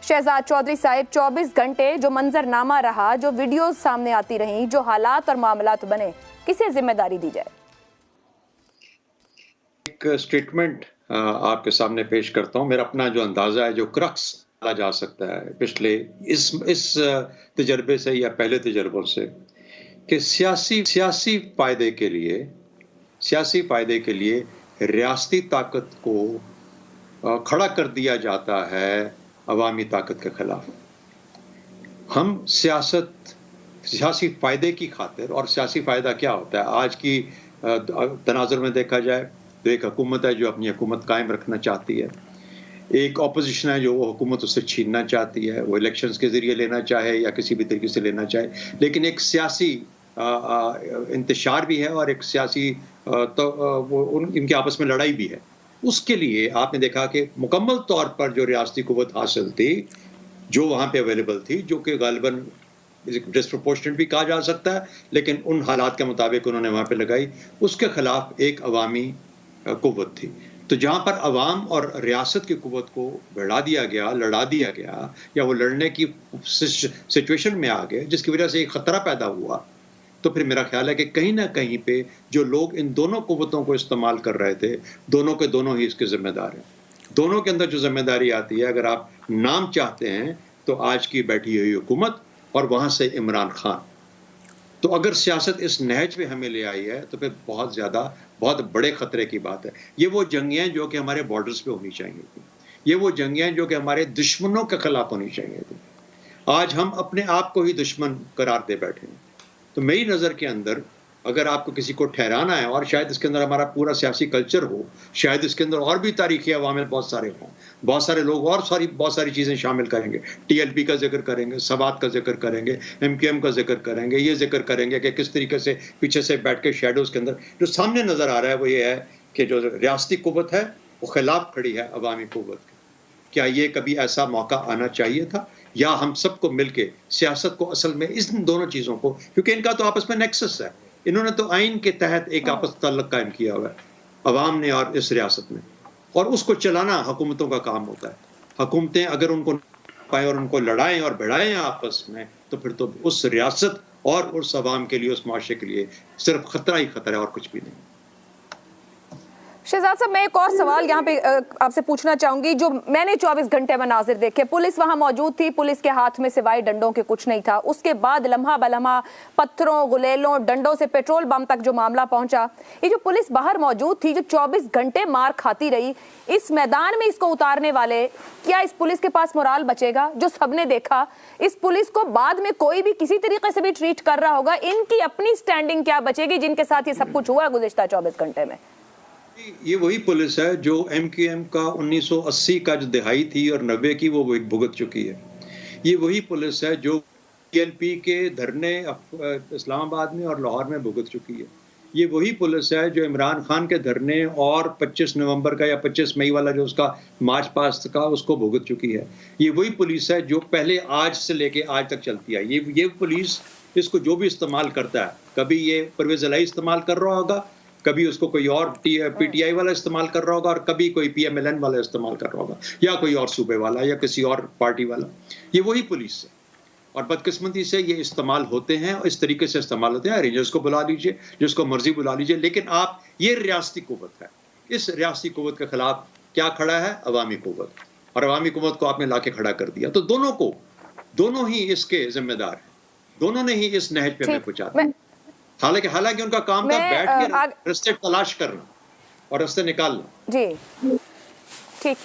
शहजाद चौधरी साहब, 24 घंटे जो मंजरनामा रहा, जो वीडियोस सामने आती रही, जो हालात और मामलात बने, किसे जिम्मेदारी दी जाए? एक स्टेटमेंट आपके सामने पेश करता हूं। मेरा अपना जो अंदाजा है, जो क्रक्स डाला जा सकता है पिछले इस तजर्बे से या पहले तजर्बों से, कि सियासी फायदे के लिए रियासती ताकत को खड़ा कर दिया जाता है अवामी ताकत के खिलाफ। हम सियासी फायदे की खातिर, और सियासी फायदा क्या होता है आज की तनाजुर में देखा जाए तो एक हुकूमत है जो अपनी हुकूमत कायम रखना चाहती है, एक ऑपोजिशन है जो वो हुकूमत उससे छीनना चाहती है, वो इलेक्शंस के जरिए लेना चाहे या किसी भी तरीके से लेना चाहे, लेकिन एक सियासी इंतशार भी है और एक सियासी इनके आपस में लड़ाई भी है। उसके लिए आपने देखा कि मुकम्मल तौर पर जो रियासती कुव्वत हासिल थी, जो वहाँ पे अवेलेबल थी, जो कि गालिबन डिस्प्रोपोर्शनेट भी कहा जा सकता है, लेकिन उन हालात के मुताबिक उन्होंने वहाँ पे लगाई, उसके खिलाफ एक अवामी कुव्वत थी। तो जहाँ पर अवाम और रियासत की कुव्वत को लड़ा दिया गया या वो लड़ने की सिचुएशन में आ गए, जिसकी वजह से एक खतरा पैदा हुआ, तो फिर मेरा ख्याल है कि कहीं ना कहीं पे जो लोग इन दोनों कुव्वतों को इस्तेमाल कर रहे थे, दोनों के दोनों ही इसके जिम्मेदार हैं। दोनों के अंदर जो जिम्मेदारी आती है, अगर आप नाम चाहते हैं तो आज की बैठी हुई हुकूमत और वहां से इमरान खान। तो अगर सियासत इस नहज पे हमें ले आई है तो फिर बहुत बड़े खतरे की बात है। ये वो जंगियां जो कि हमारे बॉर्डर्स पे होनी चाहिए थी, ये वो जंगियां जो कि हमारे दुश्मनों के खिलाफ होनी चाहिए थी। आज हम अपने आप को ही दुश्मन करार दे बैठे हैं। तो मेरी नज़र के अंदर अगर आपको किसी को ठहराना है, और शायद इसके अंदर हमारा पूरा सियासी कल्चर हो, शायद इसके अंदर और भी तारीखी अवामिल बहुत सारे हों, बहुत सारे लोग और बहुत सारी चीज़ें शामिल करेंगे, टीएलपी का जिक्र करेंगे, सवात का जिक्र करेंगे, एमकेएम का जिक्र करेंगे, ये जिक्र करेंगे कि किस तरीके से पीछे से बैठ के शैडोज़ के अंदर जो सामने नज़र आ रहा है वो ये है कि जो रियासती कुव्वत है वो खिलाफ खड़ी है अवामी कुव्वत के। क्या ये कभी ऐसा मौका आना चाहिए था, या हम सबको मिलके सियासत को असल में इन दोनों चीज़ों को, क्योंकि इनका तो आपस में नेक्सस है, इन्होंने तो आइन के तहत एक आपस ताल्लुक कायम किया हुआ है अवाम ने और इस रियासत में, और उसको चलाना हुकूमतों का काम होता है। हुकूमतें अगर उनको पाए और उनको लड़ाएं और भिड़ाएं आपस में, तो फिर तो उस रियासत और उस अवाम के लिए, उस माशरे के लिए सिर्फ खतरा ही खतरा है और कुछ भी नहीं। शहजाद साहब, मैं एक और सवाल यहाँ पे आपसे पूछना चाहूंगी। जो मैंने 24 घंटे मनाजिर देखे, पुलिस वहां मौजूद थी, पुलिस के हाथ में सिवाय डंडों के कुछ नहीं था। उसके बाद लम्हा बलम्हा पत्थरों, गुलेलों, डंडों से पेट्रोल बम तक जो मामला पहुंचा, ये जो पुलिस बाहर मौजूद थी, जो 24 घंटे मार खाती रही, इस मैदान में इसको उतारने वाले, क्या इस पुलिस के पास मोराल बचेगा? जो सबने देखा, इस पुलिस को बाद में कोई भी किसी तरीके से भी ट्रीट कर रहा होगा, इनकी अपनी स्टैंडिंग क्या बचेगी जिनके साथ ये सब कुछ हुआ गुज़िश्ता 24 घंटे में? ये वही पुलिस है जो एमकेएम का 1980 का जो दिहाई थी और 90 की वो भुगत चुकी है। ये वही पुलिस है जो पीएनपी के धरने इस्लामाबाद में और लाहौर में भुगत चुकी है। ये वही पुलिस है जो इमरान खान के धरने और 25 नवंबर का या 25 मई वाला जो उसका मार्च पास्ट का, उसको भुगत चुकी है। ये वही पुलिस है जो पहले आज से लेके आज तक चलती है। ये पुलिस इसको जो भी इस्तेमाल करता है, कभी ये परवेज इलाही इस्तेमाल कर रहा होगा, कभी उसको कोई और पीटीआई वाला इस्तेमाल कर रहा होगा, और कभी कोई पीएमएलएन वाला इस्तेमाल कर रहा होगा, या कोई और सूबे वाला या किसी और पार्टी वाला। ये वही पुलिस है, और बदकिस्मती से ये इस्तेमाल होते हैं, और इस तरीके से इस्तेमाल होते हैं। रेंजर्स को बुला लीजिए, जिसको मर्जी बुला लीजिए, लेकिन आप, ये रियासती कुव्वत है, इस रियासती कुव्वत के खिलाफ क्या खड़ा है? अवामी कुव्वत। और अवामी कुव्वत को आपने लाके खड़ा कर दिया, तो दोनों ही इसके जिम्मेदार हैं, दोनों ने ही इस नहज पे हमें पहुंचा दिया। हालांकि उनका काम था बैठ के रास्ते तलाश करना और रास्ते निकालना। जी ठीक।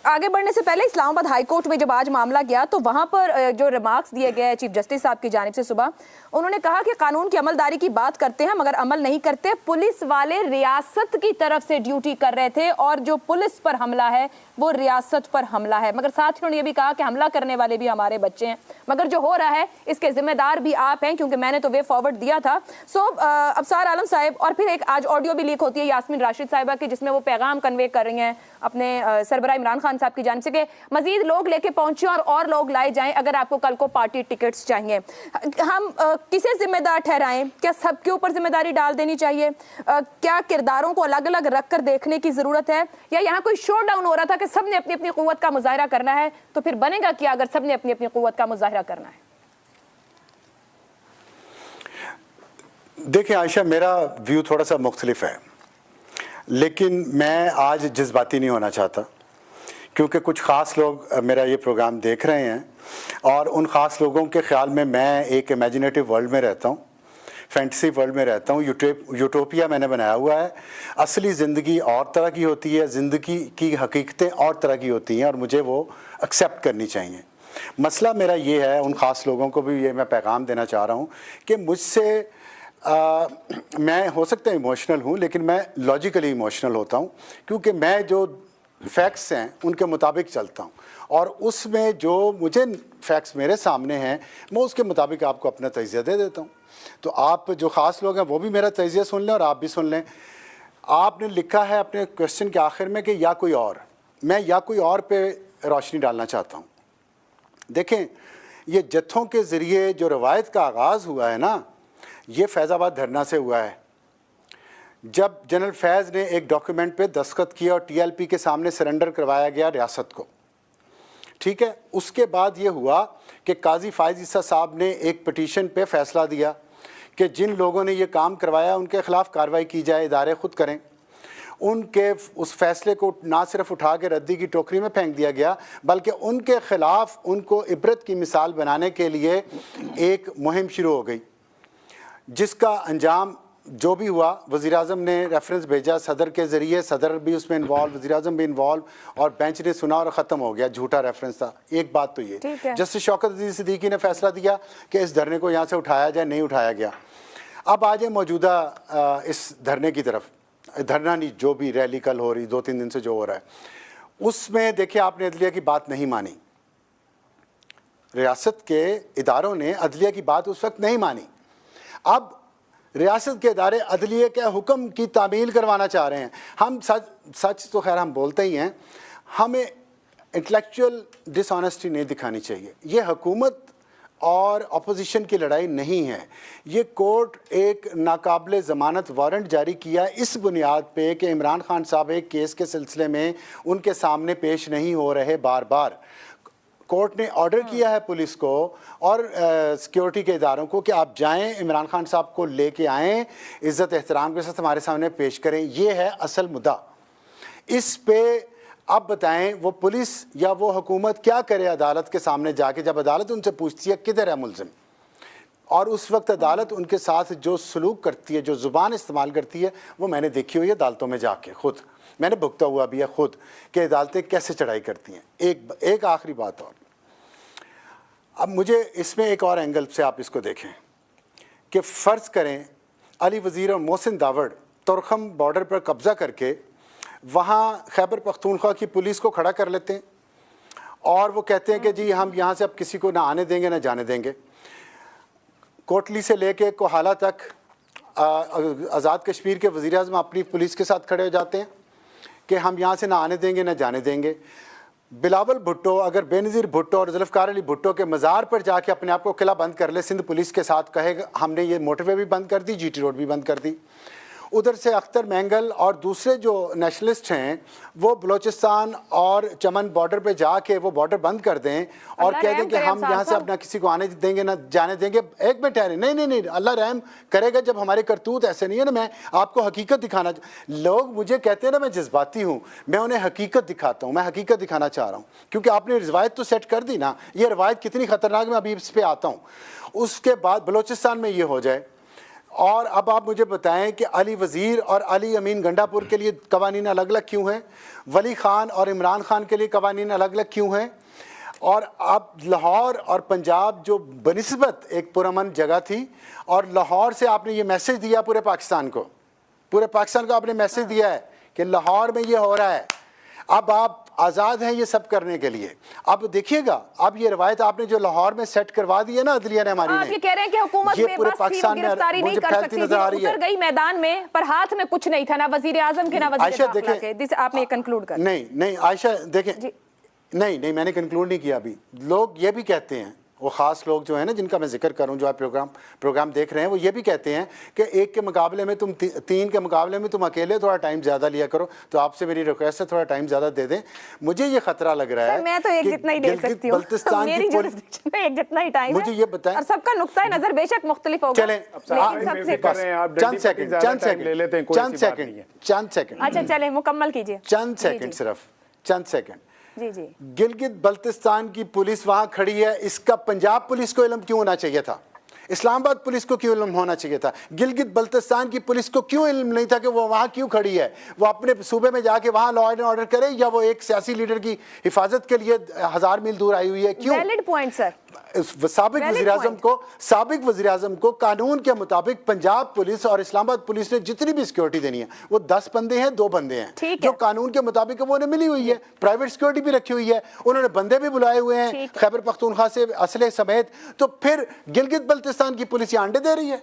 आगे बढ़ने से पहले इस्लामाबाद हाई कोर्ट में जब आज मामला गया, तो वहां पर जो रिमार्क्स दिए गए चीफ जस्टिस साहब की जानिब से सुबह, उन्होंने कहा कि कानून की अमलदारी की बात करते हैं मगर अमल नहीं करते। पुलिस वाले रियासत की तरफ से ड्यूटी कर रहे थे और जो पुलिस पर हमला है वो रियासत पर हमला है। मगर साथ ही उन्होंने ये भी कहा कि हमला करने वाले भी हमारे बच्चे हैं, मगर जो हो रहा है इसके जिम्मेदार भी आप हैं, क्योंकि मैंने तो वे फॉरवर्ड दिया था। अबसार आलम साहब, और फिर एक आज ऑडियो भी लीक होती है यास्मीन राशिद साहिबा की, जिसमें वो पैगाम कन्वे कर रही हैं अपने सरबराह इमरान खान साहब की जानिब से कि मजीद लोग लेके पहुंचे और लोग लाए जाएं अगर आपको कल को पार्टी टिकट्स चाहिए। हम किसे जिम्मेदार ठहराएं? क्या सबके ऊपर जिम्मेदारी डाल देनी चाहिए? क्या किरदारों को अलग अलग रख कर देखने की जरूरत है, या यहाँ कोई शो डाउन हो रहा था कि सबने अपनी अपनी कुव्वत का मुजाहिरा करना है? तो फिर बनेगा क्या अगर सबने अपनी अपनी कुव्वत का मुजाहिरा करना है? देखिए आयशा, मेरा व्यू थोड़ा सा मुख्तलिफ है, लेकिन मैं आज जज्बाती नहीं होना चाहता, क्योंकि कुछ ख़ास लोग मेरा ये प्रोग्राम देख रहे हैं और उन ख़ास लोगों के ख़्याल में मैं एक इमेजिनेटिव वर्ल्ड में रहता हूँ, फैंटेसी वर्ल्ड में रहता हूँ, यूटोपिया मैंने बनाया हुआ है। असली ज़िंदगी और तरह की होती है, ज़िंदगी की हकीकतें और तरह की होती हैं और मुझे वो एक्सेप्ट करनी चाहिए। मसला मेरा ये है, उन ख़ास लोगों को भी ये मैं पैगाम देना चाह रहा हूँ कि मुझसे मैं हो सकता है इमोशनल हूँ, लेकिन मैं लॉजिकली इमोशनल होता हूँ, क्योंकि मैं जो फैक्ट्स हैं उनके मुताबिक चलता हूँ और उसमें जो मुझे फैक्ट्स मेरे सामने हैं मैं उसके मुताबिक आपको अपना तजिया दे देता हूँ। तो आप जो ख़ास लोग हैं वो भी मेरा तजिया सुन लें और आप भी सुन लें। आपने लिखा है अपने क्वेश्चन के आखिर में कि या कोई और, मैं या कोई और पे रोशनी डालना चाहता हूँ। देखें, ये जत्थों के ज़रिए जो रवायत का आगाज़ हुआ है ना, ये फैज़ाबाद धरना से हुआ है। जब जनरल फैज़ ने एक डॉक्यूमेंट पे दस्तखत किया और टीएलपी के सामने सरेंडर करवाया गया रियासत को, ठीक है, उसके बाद ये हुआ कि काजी फ़ाइज़ ईसा साहब ने एक पिटीशन पे फ़ैसला दिया कि जिन लोगों ने ये काम करवाया उनके ख़िलाफ़ कार्रवाई की जाए, इदारे ख़ुद करें। उनके उस फैसले को ना सिर्फ उठा के रद्दी की टोकरी में फेंक दिया गया, बल्कि उनके ख़िलाफ़ उनको इबरत की मिसाल बनाने के लिए एक मुहिम शुरू हो गई, जिसका अंजाम जो भी हुआ, वज़ीर-ए-आज़म ने रेफरेंस भेजा सदर के ज़रिए, सदर भी उसमें इन्वॉल्व, वज़ीर-ए-आज़म भी इन्वॉल्व, और बेंच ने सुना और ख़त्म हो गया। झूठा रेफरेंस था। एक बात तो ये, जस्टिस शौकत अज़ीज़ सिद्दीकी ने फैसला दिया कि इस धरने को यहाँ से उठाया जाए, नहीं उठाया गया। अब आ जाए मौजूदा इस धरने की तरफ। धरना नहीं, जो भी रैली कल हो रही, 2-3 दिन से जो हो रहा है, उसमें देखिए आपने अदलिया की बात नहीं मानी। रियासत के इदारों ने अदलिया की बात उस वक्त नहीं मानी। अब रियासत के इदारे अदलिया के हुक्म की तामील करवाना चाह रहे हैं। हम सच तो खैर हम बोलते ही हैं, हमें इंटेलेक्चुअल डिसऑनेस्टी नहीं दिखानी चाहिए। ये हुकूमत और अपोजिशन की लड़ाई नहीं है। ये कोर्ट एक नाकाबिले ज़मानत वारंट जारी किया इस बुनियाद पे कि इमरान खान साहब एक केस के सिलसिले में उनके सामने पेश नहीं हो रहे। बार बार कोर्ट ने ऑर्डर किया है पुलिस को और सिक्योरिटी के इदारों को कि आप जाएं, इमरान खान साहब को लेके आएँ, इज़्ज़त एहतराम के साथ हमारे सामने पेश करें। ये है असल मुद्दा। इस पे अब बताएं वो पुलिस या वो हुकूमत क्या करे अदालत के सामने जाके, जब अदालत उनसे पूछती है किधर है मुलजिम, और उस वक्त अदालत उनके साथ जो सलूक करती है, जो ज़ुबान इस्तेमाल करती है, वो मैंने देखी हुई है अदालतों में जाके, खुद मैंने भुगता हुआ भी है खुद, कि अदालतें कैसे चढ़ाई करती हैं। एक आखिरी बात और, अब मुझे इसमें एक और एंगल से आप इसको देखें कि फ़र्ज़ करें अली वज़ीर और मोहसिन दावड़ तुरखम बॉर्डर पर कब्ज़ा करके वहाँ खैबर पख्तूनख्वा की पुलिस को खड़ा कर लेते हैं और वो कहते हैं कि जी हम यहाँ से अब किसी को ना आने देंगे ना जाने देंगे। कोटली से लेके कोहाला तक आज़ाद कश्मीर के वज़ीर-ए-आज़म अपनी पुलिस के साथ खड़े हो जाते हैं कि हम यहाँ से ना आने देंगे ना जाने देंगे। बिलावल भुट्टो अगर बेनज़ीर भुट्टो और ज़ुल्फ़िकार अली भुट्टो के मज़ार पर जाके अपने आप को किला बंद कर ले, सिंध पुलिस के साथ कहेगा हमने ये मोटरवे भी बंद कर दी, जीटी रोड भी बंद कर दी। उधर से अख्तर मैंगल और दूसरे जो नेशनलिस्ट हैं वो बलूचिस्तान और चमन बॉर्डर पे जाके वो बॉर्डर बंद कर दें और कह दें कि हम यहाँ से अब ना किसी को आने देंगे ना जाने देंगे। एक मिनट ठहरे, नहीं, अल्लाह रहम करेगा जब हमारे करतूत ऐसे नहीं है ना। मैं आपको हकीकत दिखाना, लोग मुझे कहते हैं ना मैं जज्बाती हूँ, मैं उन्हें हकीकत दिखाता हूँ, मैं हकीकत दिखाना चाह रहा हूँ, क्योंकि आपने रवायत तो सेट कर दी ना। ये रवायत कितनी ख़तरनाक, मैं अभी इस पर आता हूँ। उसके बाद बलूचिस्तान में ये हो जाए और अब आप मुझे बताएं कि अली वज़ीर और अली अमीन गंडापुर के लिए कवानीन अलग अलग क्यों हैं, वली ख़ान और इमरान ख़ान के लिए कवानीन अलग अलग क्यों हैं, और अब लाहौर और पंजाब जो बनिस्बत एक पुरअमन जगह थी और लाहौर से आपने ये मैसेज दिया पूरे पाकिस्तान को आपने मैसेज दिया है कि लाहौर में ये हो रहा है। अब आप आज़ाद हैं ये सब करने के लिए। अब देखिएगा, अब ये रवायत आपने जो लाहौर में सेट करवा दी है ना अदलिया ने हमारी, आप ये कह रहे हैं कि हुकूमत ये में पूरे बस थी, वो पाकिस्तान में गिरफ्तारी नहीं मुझे कर फैलती सकती नजर आ थी, रही है। उतर गई मैदान में, पर हाथ में कुछ नहीं था, ना वजीर आजम के ना वजीर आयशा दाखिला देखें, के। आपने ये कंक्लूड कर, नहीं नहीं आयशा देखें, जी। नहीं मैंने कंक्लूड नहीं किया अभी। लोग ये भी कहते हैं, वो ख़ास लोग जो है ना जिनका मैं जिक्र करूं, जो आप प्रोग्राम देख रहे हैं, वो ये भी कहते हैं कि एक के मुकाबले में तुम तीन के मुकाबले में तुम अकेले थोड़ा टाइम ज़्यादा लिया करो। तो आपसे मेरी रिक्वेस्ट है थोड़ा टाइम ज़्यादा दे दें। मुझे ये खतरा लग रहा है, मैं तो एक जितना ही दे सकती हूँ, मेरी जुरिस्डिक्शन में एक जितना ही टाइम है। मुझे ये बताएं, और सबका नुक्ता नज़र बेशक मुख्तलिफ होगा, चलें चंद सेकंड, अच्छा चलें मुकम्मल कीजिए, चंद सेकंड, सिर्फ चंद सेकंड। जी जी। गिलगित बल्तिस्तान की पुलिस वहां खड़ी है, इसका पंजाब पुलिस को इल्म क्यों होना चाहिए था? इस्लामाबाद पुलिस को क्यों इल्म होना चाहिए था? गिलगित बल्तिस्तान की पुलिस को क्यों इल्म नहीं था कि वो वहाँ क्यों खड़ी है? वो अपने सूबे में जाके वहाँ लॉ एंड ऑर्डर करे, या वो एक सियासी लीडर की हिफाजत के लिए 1000 मील दूर आई हुई है? क्यों? Valid point sir. साबिक वज़ीर आज़म को कानून के मुताबिक पंजाब पुलिस और इस्लामाबाद पुलिस ने जितनी भी सिक्योरिटी देनी है, वो 10 बंदे हैं, 2 बंदे हैं जो कानून के मुताबिक वो उन्हें मिली हुई है। प्राइवेट सिक्योरिटी भी रखी हुई है, उन्होंने बंदे भी बुलाए हुए हैं खैबर पख्तूनख्वा से असले समेत। तो फिर गिलगित बल्तिस्तान की पुलिस यहाँ अंडे दे रही है।